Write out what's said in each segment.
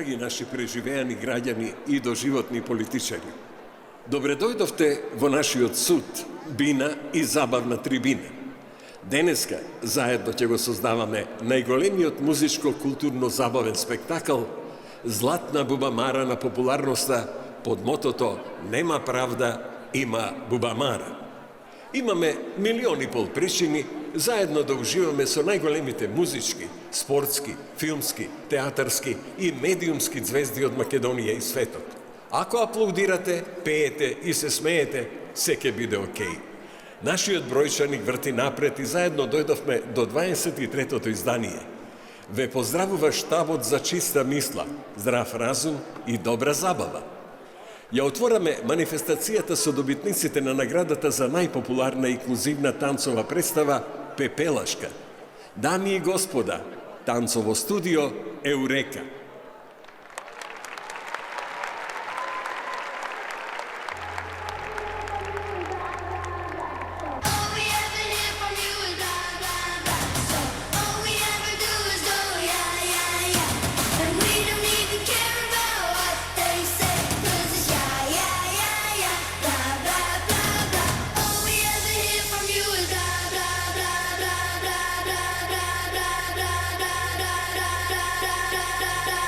Драги наши преживеани граѓани и доживотни политичари, добре дојдовте во нашиот суд, бина и забавна трибина. Денеска заедно ќе го создаваме најголемиот музичко-културно-забавен спектакл Златна бубамара на популарноста под мотото Нема правда, има бубамара. Имаме милион и пол причини заедно да уживаме со најголемите музички, спортски, филмски, театарски и медиумски звезди од Македонија и светот. Ако аплаудирате, пеете и се смеете, се ќе биде окей. Нашиот бројчаник врти напред и заедно дојдовме до 23-тото издание. Ве поздравува штабот за чиста мисла, здрав разум и добра забава. Ја отвораме манифестацијата со добитниците на наградата за најпопуларна инклузивна танцова представа Пепелашка. Дами и господа, танцово студио Еурека. Da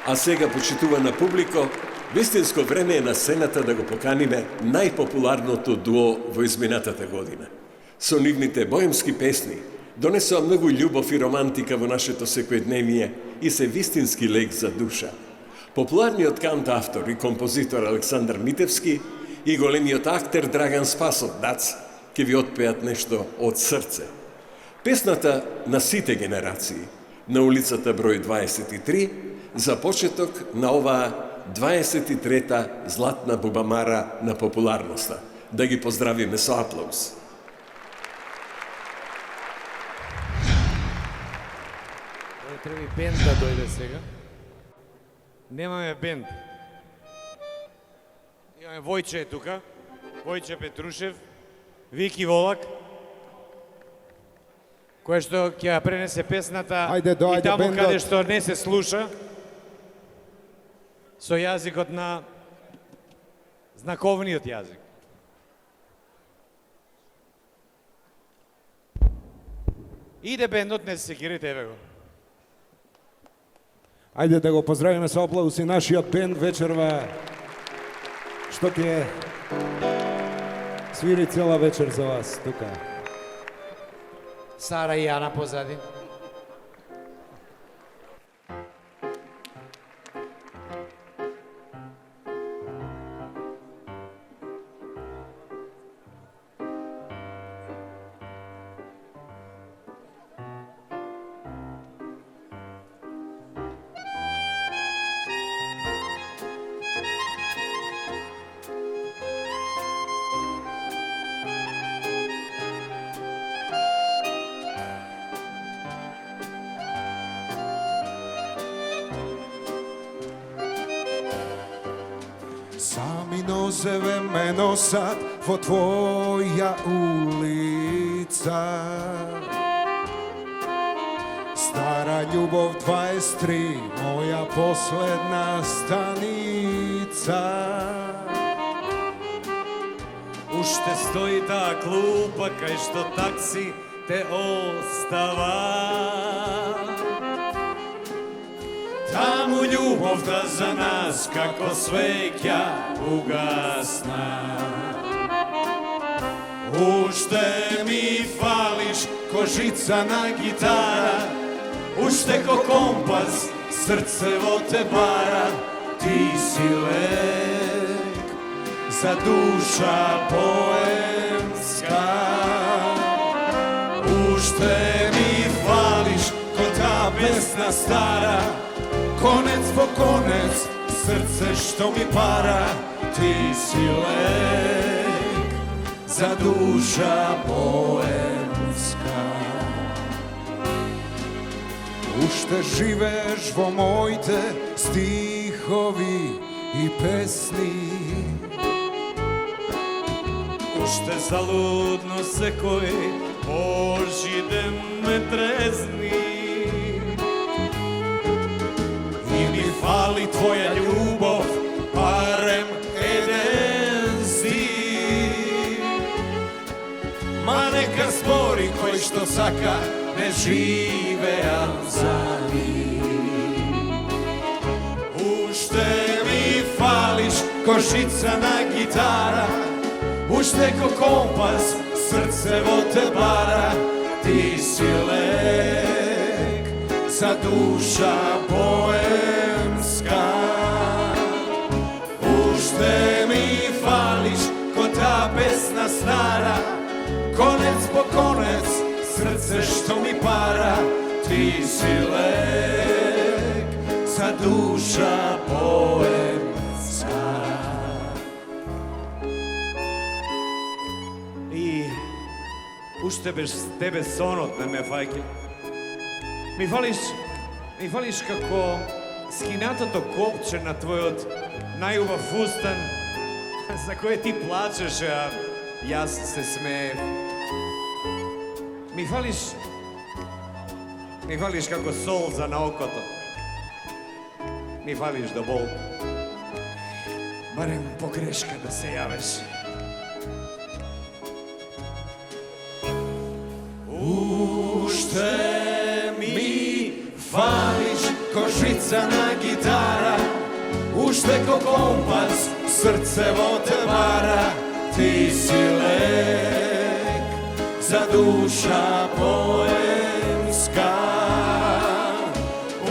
А сега, почитувана публико, вистинско време е на сцената да го поканиме најпопуларното дуо во изминатата година. Со нивните боемски песни донесоа многу љубов и романтика во нашето секојдневие и се вистински лек за душа. Популарниот кантавтор и композитор Александар Митевски и големиот актер Драган Спасов Дац ќе ви отпеат нешто од срце. Песната на сите генерации, на улицата број 23, за почеток на оваа 23-та златна бубамара на популарноста. Да ги поздравиме со аплауз. Треба и бенд да дојде сега. Немаме бенд. Имаме Војче е тука, Војче Петрушев, Вики Волак, кој што ќе ја пренесе песната Ајде, и таму бендот. каде што не се слуша, со јазикот на знаковниот јазик. Иде бендот, не се секирайте, еве го. Ајде да го поздравиме со аплауз и нашиот бенд вечерва, што ќе свири цела вечер за вас тука. Сара и Јана позади. Сами нозеве ме носат во твоја улица. Стара љубов 23, моја последна станица. Уште стои таа клупа кај што такси те остава. Таму љубовта за нас како свеќа угасна. Уште ми фалиш ко жица на гитара, уште ко компас срцево те бара. Ти си лек за душа поемска. Уште ми фалиш ко та песна стара, конец по конец, срце што ми пара. Ти си лек за душа поемска. Уште живееш во моите стихови и песни. Уште залудно секој Божи ден ме трезни. И ми фали твоја љубов, барем еден стих. Ма нека збори кој што сака, не живеам за нив. Уште ми фалиш ко жица на гитара, уште ко компас срцево те бара. Ти си лек за душа поемска. Уште ми фалиш ко та песна стара, конец по конец, срце што ми пара. Ти си лек за душа поемска. И уште без тебе сонот не ме фаќа. Ми фалиш како скинатото копче на твојот најубав фустан, за кој ти плачеше, а јас се смеев. Ми фалиш како солза на окото. Ми фалиш до бол. Барем по грешка да се јавеш. Уште ми фалиш ko žica na gitara, уште ко компас срцево те вара. Ти си лек за душа поемска,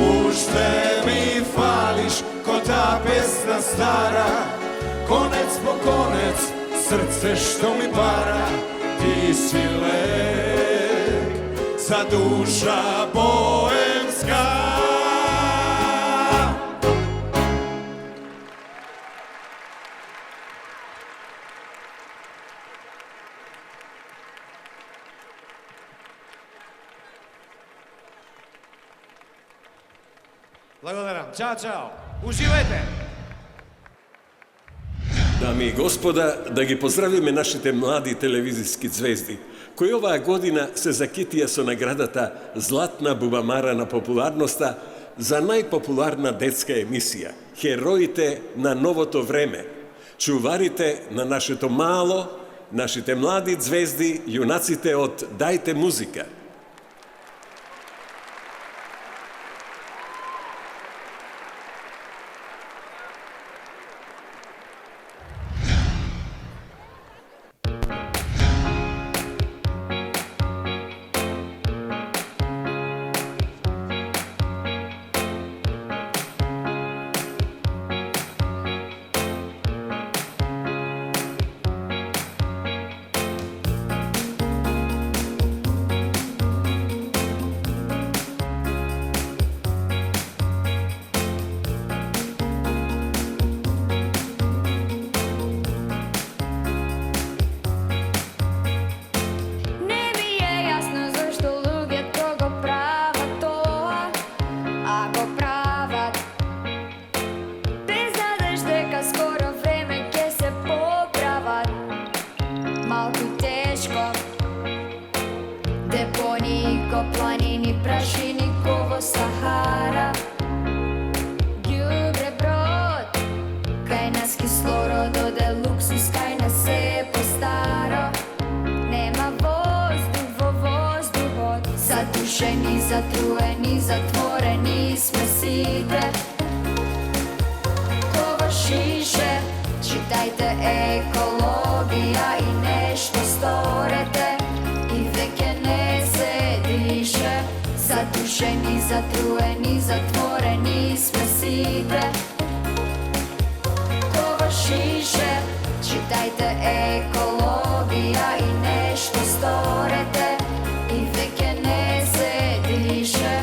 уште ми фалиш ко та песна стара. Конец по конец срце што ми пара. Ти си лек за душа поемска. Благодарам. Ćao, čao. Uživajte. Dame i gospoda, da gi pozdravime našите mladi televizijski zvezdi, koji ova godina se zakitija so nagradata Zlatna bubamara na popularnosta za najpopularna detska emisija Herojite na novото vreme. Čuvarite na našето malo, našite mladi zvezdi, junacite od Dajte muzika. Planini, prašini, kovo Sahara, Đubre brod, kaj nas kislorod ode luksus, kaj nas se postaro. Nema vozduh, zatušeni, zatrujeni, zatvoreni sme site. Kovo šiše, čitajte ekologija i nešto storete. Zatušeni, zatrujeni, zatvoreni sme site. Kovo šiše, čitajte ekologija i nešto storete. I veke ne se diše.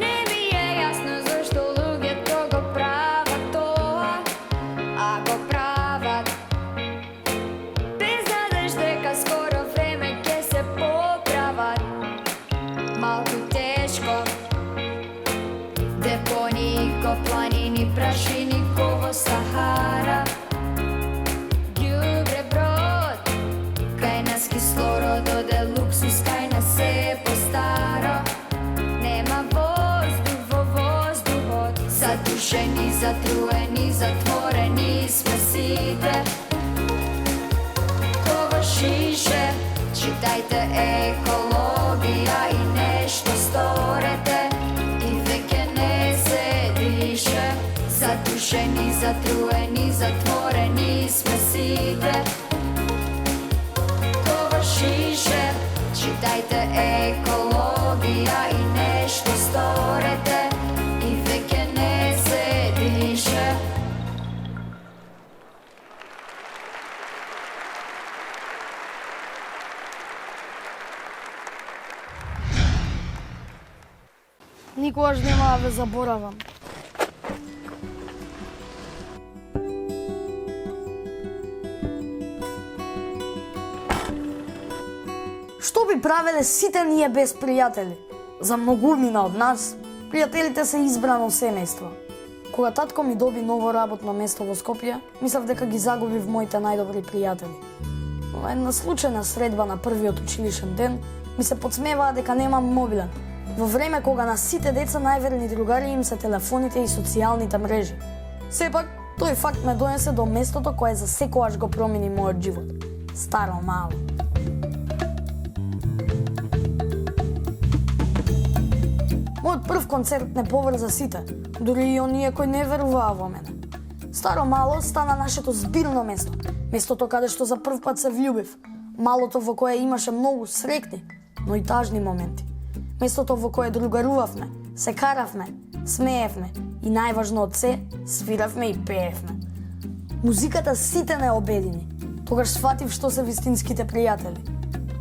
Ne mi je jasno zašto ljudje togo prava toa, a go pravat. Bez nadežde ka skoro vreme ke se popravat. Malko teško, deponiji ko planini, prašini, kovo Sahara, Đubre brod, kaj nas kislorod ode luksus, kaj nas se postaro. Nema vozduh, zatušeni, zatrujeni, zatvoreni sme site. Kovo šiše, čitajte ekologija i nešto storete. I veke ne se diše. Zatušeni, zatrujeni, zatvoreni sme site. Kovo šiše, čitajte ekologija i nešto storete. I veke ne se diše. Никогаш нема да ве заборавам. Што би правеле сите ние без пријатели? За многумина од нас, пријателите се избрано семејство. Кога татко ми доби ново работно место во Скопје, мислев дека ги загубив моите најдобри пријатели. На една случајна средба на првиот училишен ден, ми се подсмеваа дека немам мобилен, во време кога на сите деца најверни другари им се телефоните и социјалните мрежи. Сепак, тој факт ме донесе до местото кое за секогаш го промени мојот живот. Старо мало. Мојот прв концерт не поврза сите, дури и оние кои не веруваа во мене. Старо мало стана нашето збирно место, местото каде што за прв пат се влюбив, малото во кое имаше многу среќни, но и тажни моменти. Местото во кое другарувавме, се каравме, смеевме и најважно од се, свиравме и пеевме. Музиката сите не обедини. Тогаш сфатив што се вистинските пријатели.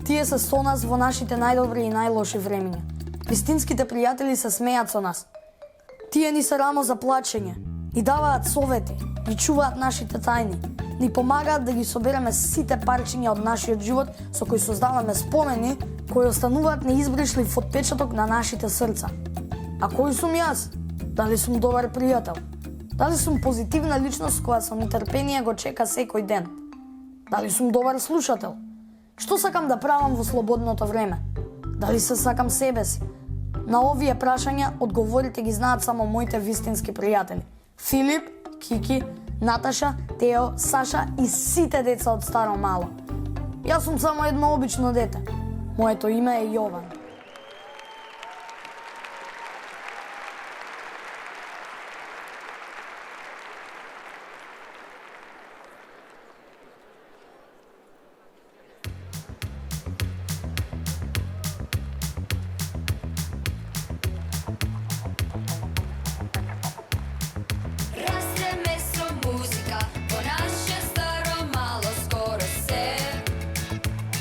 Тие се со нас во нашите најдобри и најлоши времиња. Вистинските пријатели се смеат со нас. Тие ни се рамо за плачење, ни даваат совети, ни чуваат нашите тајни, ни помагаат да ги собереме сите парчиња од нашиот живот со кои создаваме спомени кои остануваат неизбришлив отпечаток на нашите срца. А кој сум јас? Дали сум добар пријател? Дали сум позитивна личност која со нетрпение го чека секој ден? Дали сум добар слушател? Што сакам да правам во слободното време? Дали се сакам себе си? На овие прашања одговорите ги знаат само моите вистински пријатели. Филип, Кики, Наташа, Тео, Саша и сите деца од старо мало. Јас сум само едно обично дете. Моето име е Јован. Растреме со музика, по наше старо мало скоро се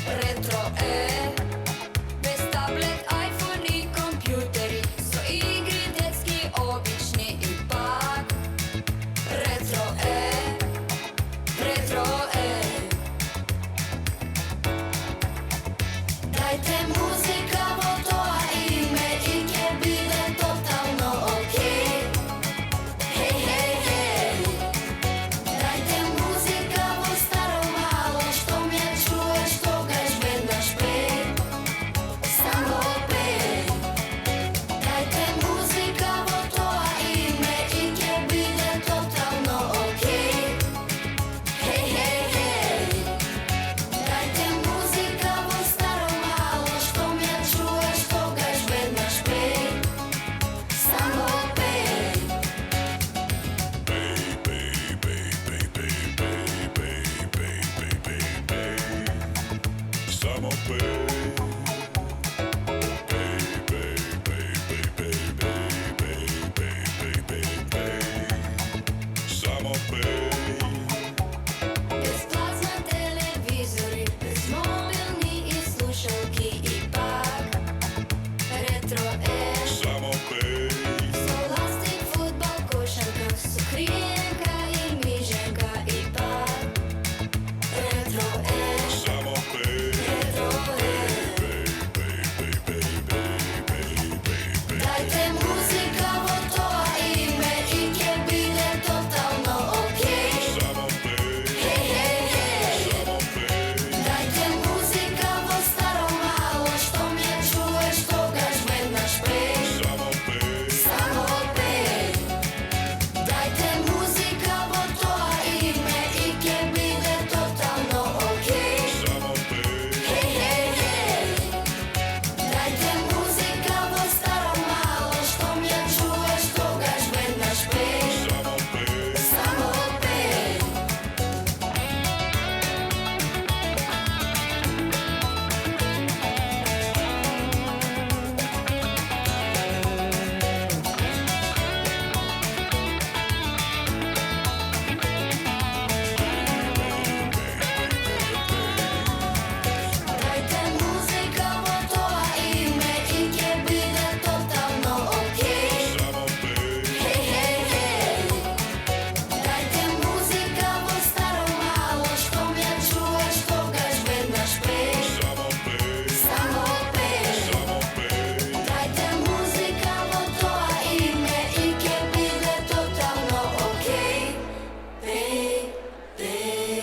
ретро е. Без таблет, айфон и компјутери, со игри детски обични и пак ретро е, ретро е. Дајте музика во тоа име и ќе биде тотално окей. Хеј, хеј, хеј. Дајте музика во старо мало, што ме чуеш тогаш веднаш пеј. Само пеј. Дајте музика во тоа име и ќе биде тотално окей. Хеј, хеј, хеј. Дајте музика во старо мало, што ме чуеш тогаш веднаш пеј. Само пеј. Samo Безплатно телевизори, без мобилни и слушалки и пак ретро е. Со ластик, фудбал, кошарка, со криенка и миженка и пак ретро е. Ретро е. Дајте музика во тоа име и ќе биде тотално окей. Хеј, хеј, хеј. Дајте музика во старо мало, што ме чуеш тогаш веднаш пеј. Само пеј. Дајте музика во тоа име и ќе биде тотално окей. Хеј, хеј, хеј. Дајте музика во старо мало, што ме чуеш тогаш веднаш пеј. Само пеј. Дајте музика во тоа име и ќе биде тотално окей. Хеј, хеј, хеј. Дајте музика во старо мало, што ме чуеш тогаш веднаш пеј. Само пеј. Дајте музика во тоа име и ќе биде тотално окей. Пеј, пеј.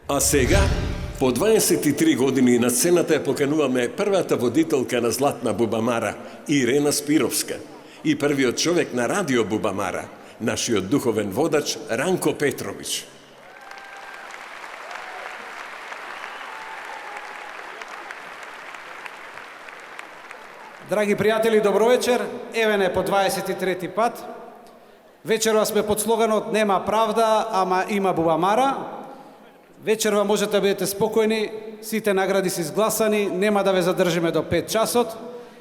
А сега, по 23 години на сцената ја покануваме првата водителка на Златна бубамара, Ирена Спировска. И првиот човек на Радио Бубамара, нашиот духовен водач Ранко Петрович. Драги пријатели, добро вечер. Еве не по 23 пат. Вечерва сме под слоганот "Нема правда, ама има Бубамара". Вечерва можете да бидете спокојни, сите награди се изгласани, нема да ве задржиме до 5 часот.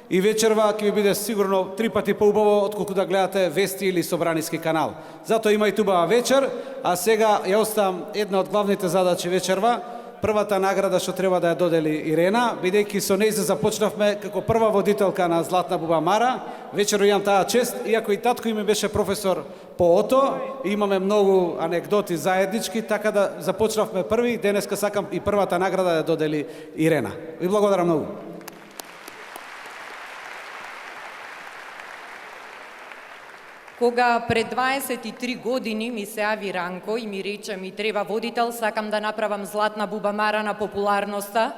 И вечерва ќе ви биде сигурно 3 пати поубаво отколку да гледате Вести или Собраниски канал. Затоа имајте убава вечер, а сега ја оставам една од главните задачи вечерва. Првата награда што треба да ја додели Ирена, бидејќи со нејза започнавме како прва водителка на Златна Бубамара. Вечер имам таа чест, иако и татко ми беше професор по ото, и имаме многу анекдоти заеднички, така да започнавме први, денеска сакам и првата награда да ја додели Ирена. Ви благодарам многу. Кога пред 23 години ми се јави Ранко и ми рече ми треба водител, сакам да направам Златна Бубамара на популарноста,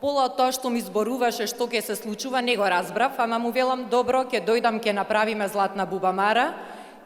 пола од тоа што ми зборуваше што ќе се случува, не го разбрав, ама му велам добро, ќе дојдам, ќе направиме Златна Бубамара.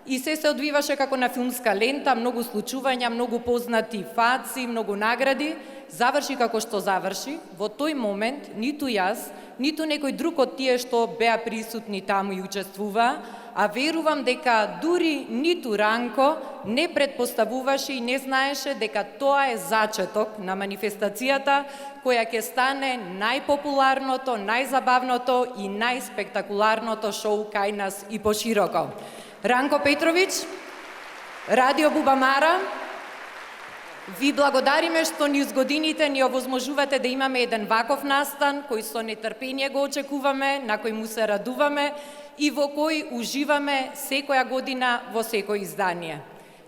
И се одвиваше како на филмска лента, многу случувања, многу познати фаци, многу награди. Заврши како што заврши. Во тој момент ниту јас, ниту некој друг од тие што беа присутни таму и учествува, а верувам дека дури ниту Ранко не предпоставуваше и не знаеше дека тоа е зачеток на манифестацијата која ќе стане најпопуларното, најзабавното и најспектакуларното шоу кај нас и пошироко. Ранко Петрович, Радио Бубамара, ви благодариме што низ годините ни овозможувате да имаме еден ваков настан, кој со нетрпение го очекуваме, на кој му се радуваме и во кој уживаме секоја година во секој издание.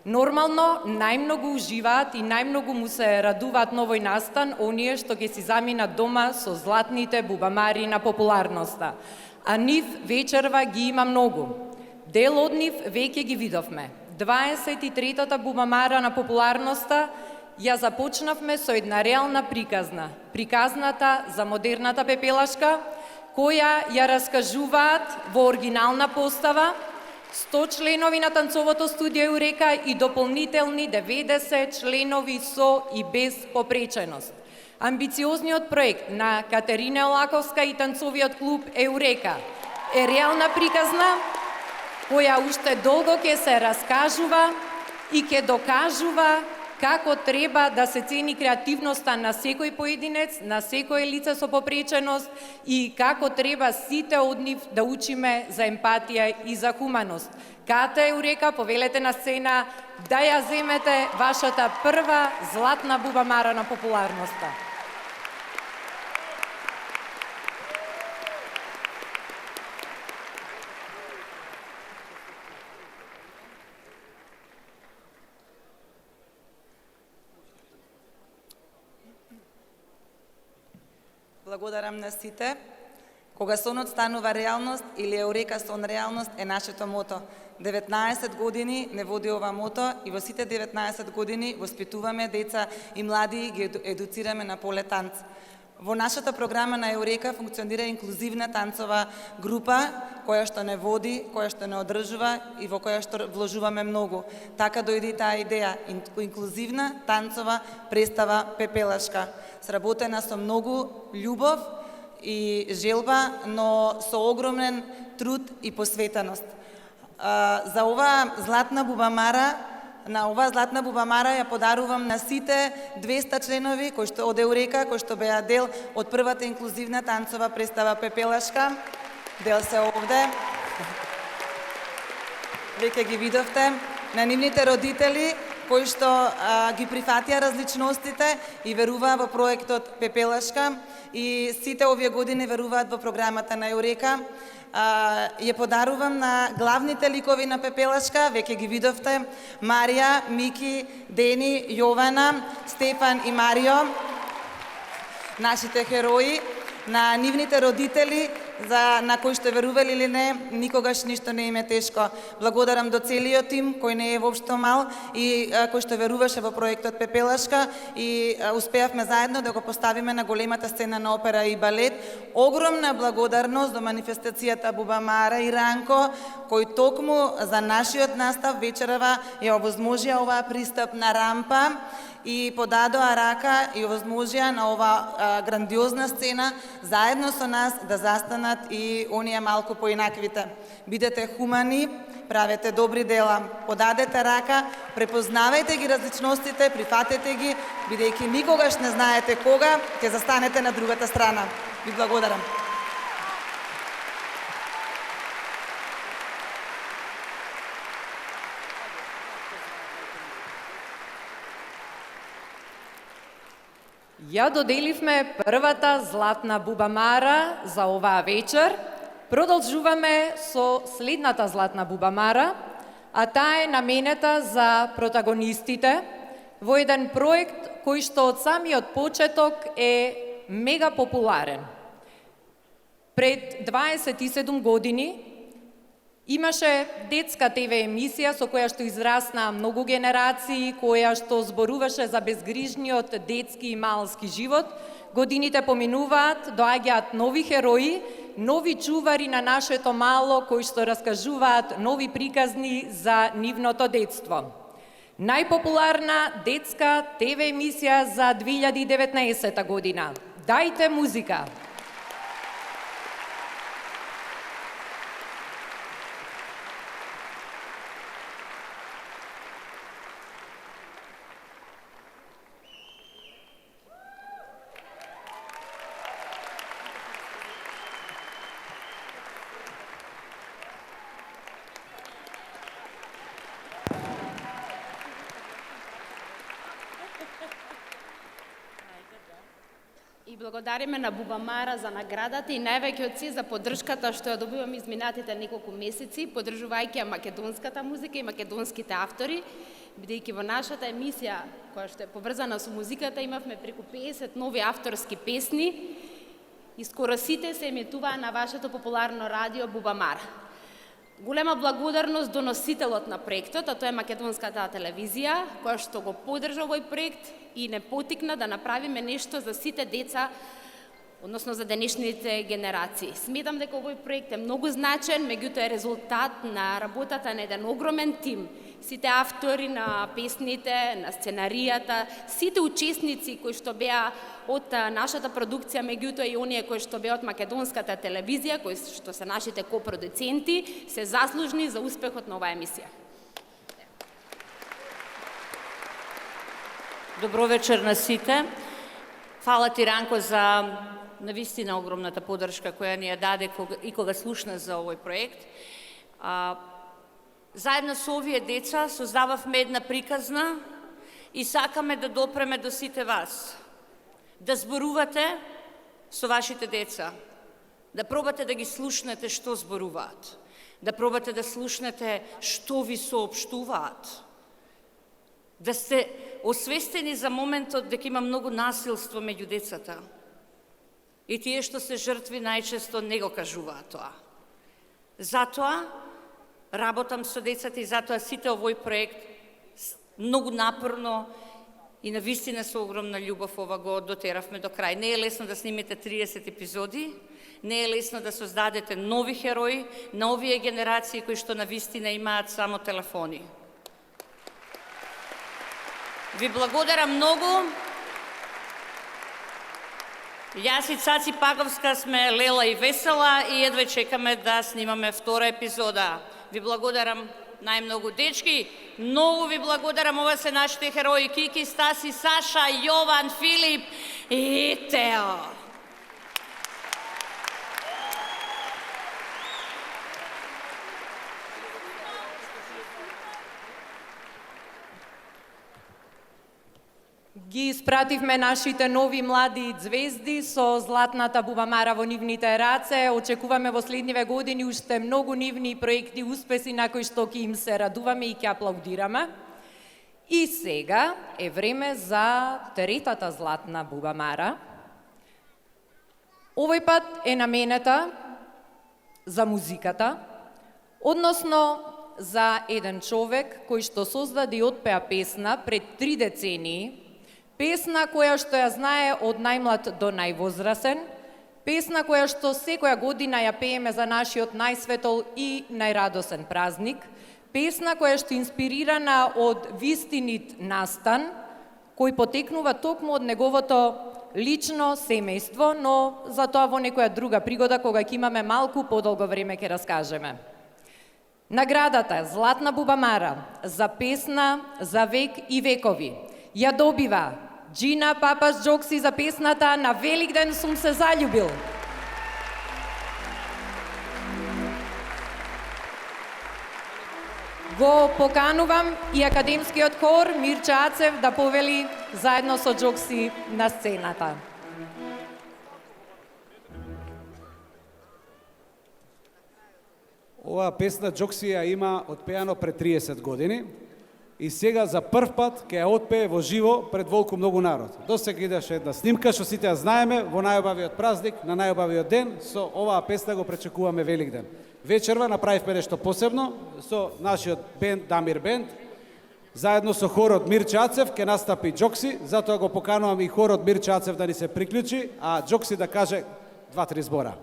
Нормално, најмногу уживаат и најмногу му се радуваат на овој настан оние што ќе си заминат дома со златните бубамари на популарноста. А нив вечерва ги има многу. Дел од нив веќе ги видовме. 23-та Бубамара на популарноста ја започнавме со една реална приказна. Приказната за модерната пепелашка, која ја раскажуваат во оригинална постава 100 членови на танцовото студио Еурека и дополнителни 90 членови со и без попреченост. Амбициозниот проект на Катерина Олаковска и танцовиот клуб Еурека е реална приказна која уште долго ќе се раскажува и ќе докажува како треба да се цени креативноста на секој поединец, на секој лице со попреченост и како треба сите од нив да учиме за емпатија и за хуманост. Кате Еурека, повелете на сцена да ја земете вашата прва Златна Бубамара на популарноста. Благодарам на сите. Кога сонот станува реалност или Еурека сон реалност е нашето мото. 19 години не води ова мото и во сите 19 години воспитуваме деца и млади и ги едуцираме на поле танц. Во нашата програма на Еурека функционира инклузивна танцова група која што не води, која што не одржува и во која што вложуваме многу. Така дојде таа идеја, инклузивна танцова представа пепелашка. Сработена со многу љубов и желба, но со огромен труд и посветеност. За ова Златна Бубамара, ја подарувам на сите 200 членови кои што од Еурека, кои што беа дел од првата инклузивна танцова представа Пепелашка. Дел се овде. Веќе ги видовте. На нивните родители кои што ги прифатија различностите и веруваа во проектот Пепелашка и сите овие години веруваат во програмата на Еурека. Ја подарувам на главните ликови на Пепелашка, веќе ги видовте, Марија, Мики, Дени, Јована, Стефан и Марио, нашите херои, на нивните родители на кој што верували или не, никогаш ништо не им е тешко. Благодарам до целиот тим, кој не е воопшто мал и кој што веруваше во проектот Пепелашка и успеавме заедно да го поставиме на големата сцена на опера и балет. Огромна благодарност до манифестацијата Бубамара и Ранко, кој токму за нашиот настав вечерава ја овозможија оваа пристапна рампа и подадоа рака и овозможија на ова грандиозна сцена заедно со нас да застанат и оние малку поинаквите. Бидете хумани, правете добри дела, подадете рака, препознавајте ги различностите, прифатете ги, бидејќи никогаш не знаете кога ќе застанете на другата страна. Ви благодарам. Ја доделивме првата златна бубамара за оваа вечер. Продолжуваме со следната златна бубамара, а таа е наменета за протагонистите во еден проект кој што од самиот почеток е мега популарен. Пред 27 години имаше детска ТВ емисија со која што израсна многу генерации, која што зборуваше за безгрижниот детски и малски живот. Годините поминуваат, доаѓаат нови херои, нови чувари на нашето мало кои што раскажуваат нови приказни за нивното детство. Најпопуларна детска ТВ емисија за 2019 година. Дајте музика! И благодариме на Бубамара за наградата и највеќе од се за поддршката што ја добивам изминатите неколку месеци, поддржувајќи ја македонската музика и македонските автори, бидејќи во нашата емисија, која што е поврзана со музиката, имавме преку 50 нови авторски песни и скоро сите се емитуваа на вашето популарно радио Бубамара. Голема благодарност до носителот на проектот, а тоа е македонската телевизија, која што го поддржа овој проект и не потикна да направиме нешто за сите деца, односно за денешните генерации. Сметам дека овој проект е многу значен, меѓутоа е резултат на работата на еден огромен тим. Сите автори на песните, на сценаријата, сите учесници кои што беа од нашата продукција, меѓутоа и оние кои што беа од македонската телевизија, кои што се нашите копродуценти, се заслужни за успехот на оваа емисија. Добро вечер на сите. Фала ти, Ранко, за навистина огромната поддршка која ни ја даде и кога слушна за овој проект. Заедно со овие деца создававме една приказна и сакаме да допреме до сите вас. Да зборувате со вашите деца, да пробате да ги слушнете што зборуваат, да пробате да слушнете што ви соопштуваат, да сте освестени за моментот дека има многу насилство меѓу децата. И тие што се жртви најчесто не го кажуваат тоа. Затоа работам со децата и затоа сите овој проект многу напорно и навистина со огромна љубов ова го дотеравме до крај. Не е лесно да снимете 30 епизоди, не е лесно да создадете нови херои на овие генерации кои што навистина имаат само телефони. Ви благодарам многу. Јас и Цаци Паговска сме лела и весела и едве чекаме да снимаме втора епизода. Ви благодарам најмногу, дечки. Многу ви благодарам. Ова се нашите херои Кики, Стаси, Саша, Јован, Филип и Тео. Ги испративме нашите нови млади звезди со златната бубамара во нивните раце. Очекуваме во следниве години уште многу нивни проекти, успеси на кои што ќе им се радуваме и ќе аплаудираме. И сега е време за третата златна бубамара. Овој пат е наменета за музиката, односно за еден човек кој што создаде и отпеа песна пред 3 децении, песна која што ја знае од најмлад до највозрасен, песна која што секоја година ја пееме за нашиот најсветол и најрадосен празник, песна која што е инспирирана од вистинит настан, кој потекнува токму од неговото лично семејство, но за тоа во некоја друга пригода, кога ќе имаме малку подолго време ќе раскажеме. Наградата Златна бубамара за песна за век и векови ја добива Джина Папаш Джокси за песната "На Великден сум се заљубил". Го поканувам и академскиот хор Мирче Ацев да повели заедно со Джокси на сцената. Оваа песна Джокси ја има отпеано пред 30 години и сега за прв пат ќе ја отпее во живо пред волку многу народ. Досега идеше една снимка што сите ја знаеме во најубавиот празник, на најубавиот ден, со оваа песна го пречекуваме Великден. Вечерва направивме нешто посебно со нашиот бенд Дамир бенд. Заедно со хорот Мирче Ацев ќе настапи Джокси, затоа го поканувам и хорот Мирче Ацев да ни се приклучи, а Джокси да каже 2-3 збора.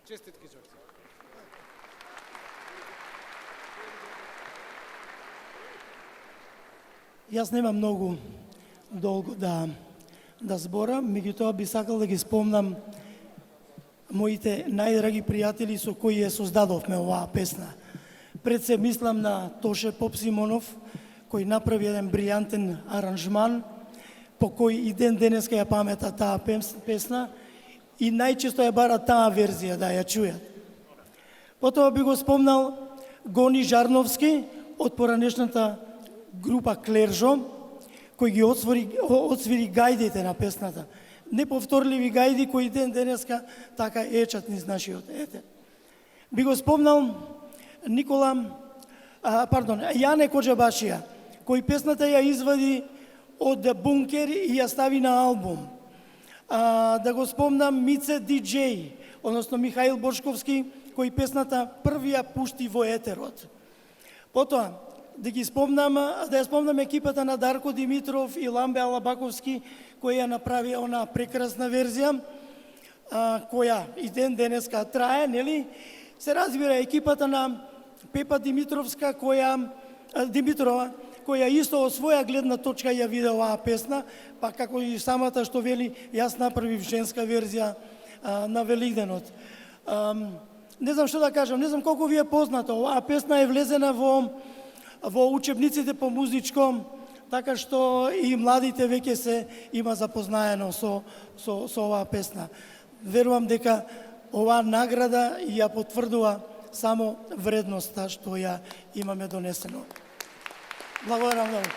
Честитки, Джокси. Јас нема многу долго да зборам, меѓутоа би сакал да ги спомнам моите најдраги пријатели со кои ја создадовме оваа песна. Пред се мислам на Тоше Поп Симонов, кој направи еден бријантен аранжман, по кој и ден денеска ја памета таа песна и најчесто ја бара таа верзија да ја чујат. Потоа би го спомнал Гони Жарновски од поранешната група Клержо, кој ги отсвири гајдите на песната. Неповторливи гајди кои ден денеска така ечат низ нашиот етер. Би го спомнал Јане Коџабашија, кој песната ја извади од бункер и ја стави на албум. Да го спомнам Мице Диджеј, односно Михаил Бошковски, кој песната првија пушти во етерот. Потоа, да ја спомнам екипата на Дарко Димитров и Ламбе Алабаковски, која ја направи она прекрасна верзија, која и ден денеска трае, нели? Се разбира екипата на Пепа Димитрова, која исто од своја гледна точка ја виде оваа песна, па како и самата што вели, јас направив женска верзија на Великденот. Не знам што да кажам, не знам колку ви е познато, оваа песна е влезена во учебниците по музичко, така што и младите веќе се има запознаено со оваа песна. Верувам дека оваа награда ја потврдува само вредноста што ја имаме донесено. Благодарам многу.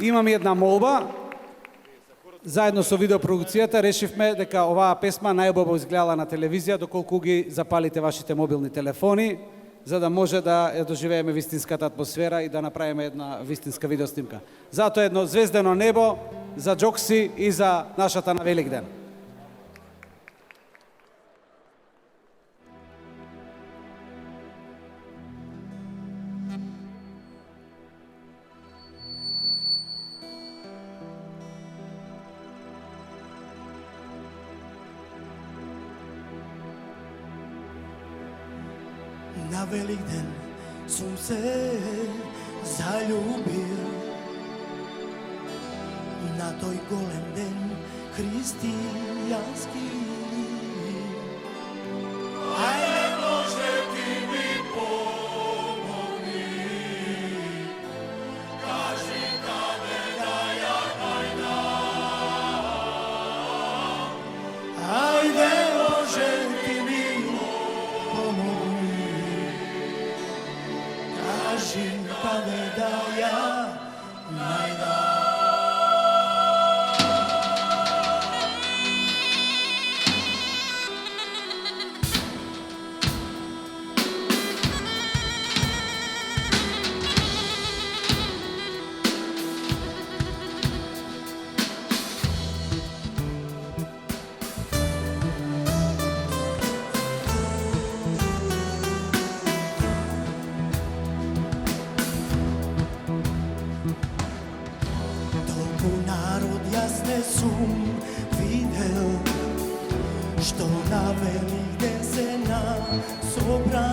Имам една молба. Заедно со видеопродукцијата решивме дека оваа песма најубаво изгледала на телевизија доколку ги запалите вашите мобилни телефони, за да може да ја доживееме вистинската атмосфера и да направиме една вистинска видеоснимка. Затоа едно звездено небо за Джокси и за нашата на Великден. На Великден сум се заљубил, на тој голем ден христијански. Ајде Боже ти ми помогни, кажи каде да ја најдам. Ајде Боже ти ми помогни, кажи каде да ја најдам. не сум видел, што на Великден се насобра.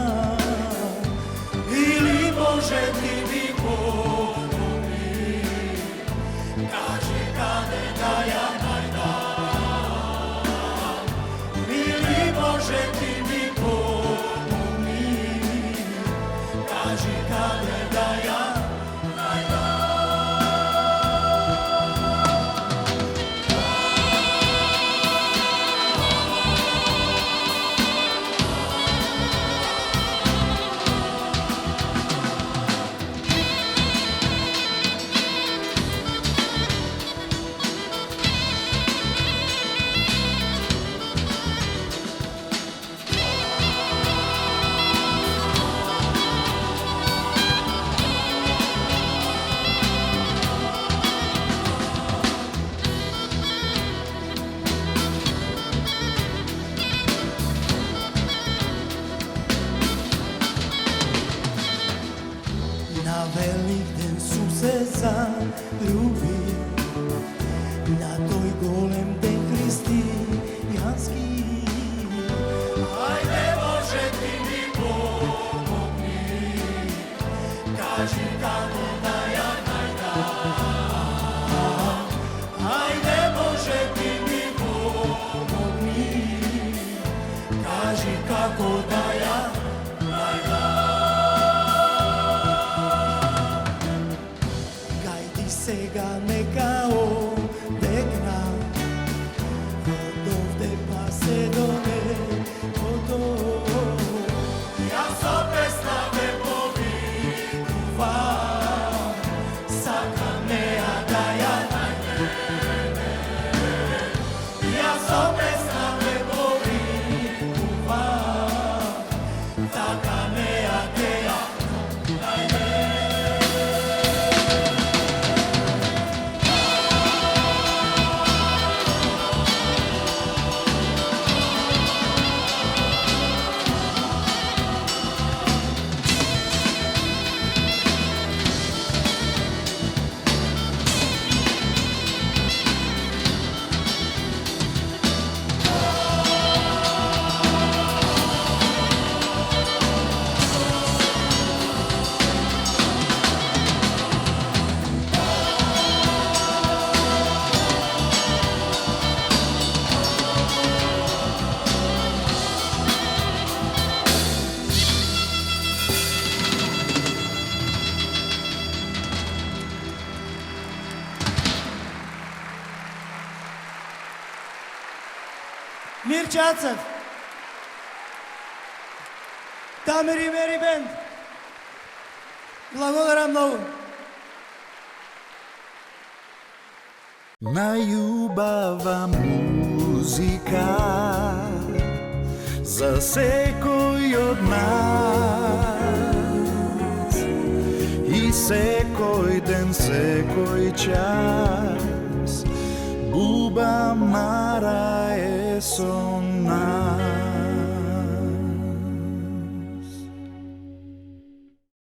Или може ти ми помогни, кажи каде да ја најдам. Или може ти ми помогни, кажи каде да ја Na Великден сум се залюби, на тој голем ден христијански. Ајде може ти ми помогни, кажи како да ја најдам. Ајде може ти ми помогни, кажи како да ја сега нека одекна од овде па се до небото. Јас со песна ве повикувам, сакам неа да ја најдеме. Јас со песна ве повикувам, така неа да ја најдеме. Мирче Ацев, Тамир и Мери Бенд. Благодарам многу. Најубава музика за секој од нас и секој ден, секој час Буба Мара е со нас.